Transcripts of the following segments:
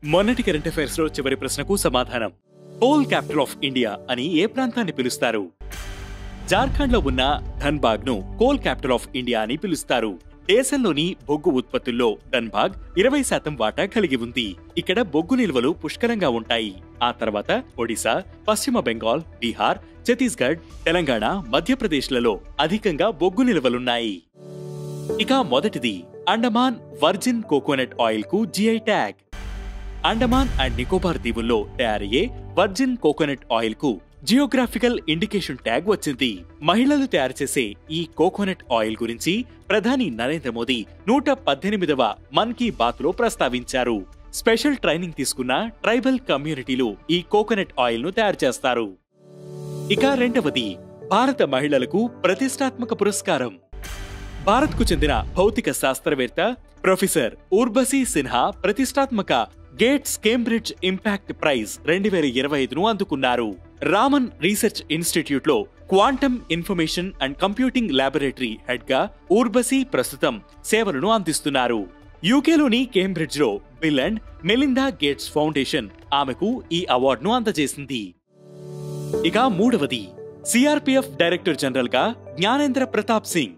మొన్నటి current affairs లో చివరి ప్రశ్నకు సమాధానం. కోల్ క్యాపిటల్ ఆఫ్ ఇండియా అని ఏ ప్రాంతాన్ని పిలుస్తారు? జార్ఖండ్ లో ఉన్న ధన్బాగ్ ను కోల్ క్యాపిటల్ ఆఫ్ ఇండియా అని పిలుస్తారు. దేశంలోని బొగ్గు ఉత్పత్తుల్లో ధన్బాగ్ 20% వాటా కలిగి ఉంది. ఇక్కడ బొగ్గు నిల్వలు పుష్కలంగా ఉంటాయి. ఆ తర్వాత ఒడిశా, పశ్చిమ బెంగాల్, బీహార్, ఛత్తీస్గఢ్, తెలంగాణ, మధ్యప్రదేశ్లలో అధికంగా బొగ్గు నిల్వలున్నాయి. ఇక మొదటిది అండమాన్ వర్జిన్ కోకోనట్ ఆయిల్ కు GI tag. Andaman and Nicobar దీవుల్లో తయారయ్యే వర్జిన్ కోకోనట్ ఆయిల్ కు జియోగ్రాఫికల్ ఇండికేషన్ ట్యాగ్ వచ్చింది. మహిళలు తయారు చేసే ఈ కోకోనట్ ఆయిల్ గురించి ప్రధాని నరేంద్ర మోదీ 118వ మన్ కీ బాత్ లో ప్రస్తావించారు. స్పెషల్ ట్రైనింగ్ తీసుకున్న ట్రైబల్ కమ్యూనిటీలు ఈ కోకోనట్ ఆయిల్ ను తయారు చేస్తారు. ఇక రెండవది భారత మహిళలకు ప్రతిష్టాత్మక పురస్కారం. భారత్ కు చెందిన భౌతిక శాస్త్రవేత్త ప్రొఫెసర్ ఊర్వశీ సిన్హా ప్రతిష్టాత్మక గేట్స్ కేంబ్రిడ్జ్ ఇంపాక్ట్ ప్రైజ్ 2025ను అందుకున్నారు. రామన్ రీసెర్చ్ ఇన్స్టిట్యూట్ లో quantum information and computing laboratory head గా ఊర్వశీ ప్రస్తుతం సేవలను అందిస్తున్నారు. యూకేలోని కేంబ్రిడ్జ్ లో bill and Melinda gates foundation ఆమెకు ఈ అవార్డును అందజేసింది. ఇక మూడవది సిఆర్పిఎఫ్ డైరెక్టర్ జనరల్ గా జ్ఞానేంద్ర ప్రతాప్ సింగ్.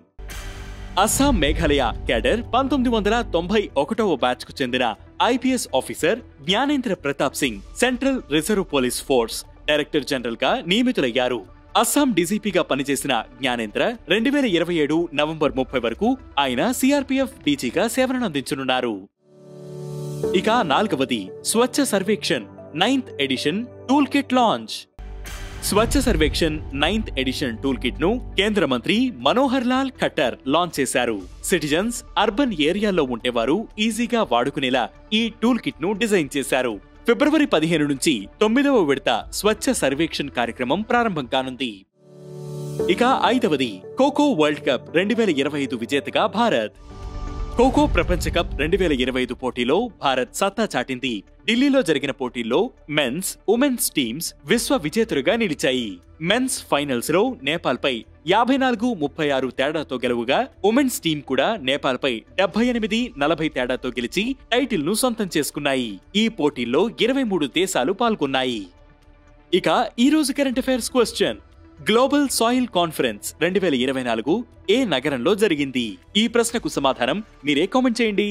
అస్సాం మేఘాలయ క్యాడర్ 1991వ బ్యాచ్ కు చెందిన IPS officer Gyanendra Pratap Singh central reserve police force director general గా నియమితులయ్యారు. అస్సాం డీజీపీగా పనిచేసిన జ్ఞానేంద్ర 2027 నవంబర్ 30 వరకు ఆయన సిఆర్పిఎఫ్ డీజీగా సేవలను అందించనున్నారు. ఇక నాలుగవది Swachh Survekshan 9th edition tool kit launch. Swachh Survekshan 9th edition tool kit ను కేంద్ర మంత్రి మనోహర్ లాల్ ఖట్టర్ లాంచ్ చేశారు. సిటిజన్స్ అర్బన్ ఏరియాల్లో ఉంటేవారు ఈజీగా వాడుకునేలా ఈ టూల్ కిట్ ను డిజైన్ చేశారు. ఫిబ్రవరి 15 నుంచి 9వ విడత స్వచ్ఛ సర్వేక్షణ్ కార్యక్రమం ప్రారంభం కానుంది. ఇక ఐదవది ఖోఖో వరల్డ్ కప్ 2025 విజేతగా భారత్. ఖోఖో ప్రపంచ కప్ 2025 పోటీలో భారత్ సత్తా చాటింది. ఢిల్లీలో జరిగిన పోటీల్లో మెన్స్, ఉమెన్స్ టీమ్స్ విశ్వ విజేతలుగా నిలిచాయి. మెన్స్ ఫైనల్స్ లో నేపాల్ పై 54-36 తేడాతో గెలువగా ఉమెన్స్ టీం కూడా నేపాల్ పై 78-40 తేడాతో గెలిచి టైటిల్ ను సొంతం చేసుకున్నాయి. ఈ పోటీల్లో 23 దేశాలు పాల్గొన్నాయి. ఇక ఈ రోజు current affairs question: global soil conference 2024 ఏ నగరంలో జరిగింది? ఈ ప్రశ్నకు సమాధానం మీరే కామెంట్ చేయండి.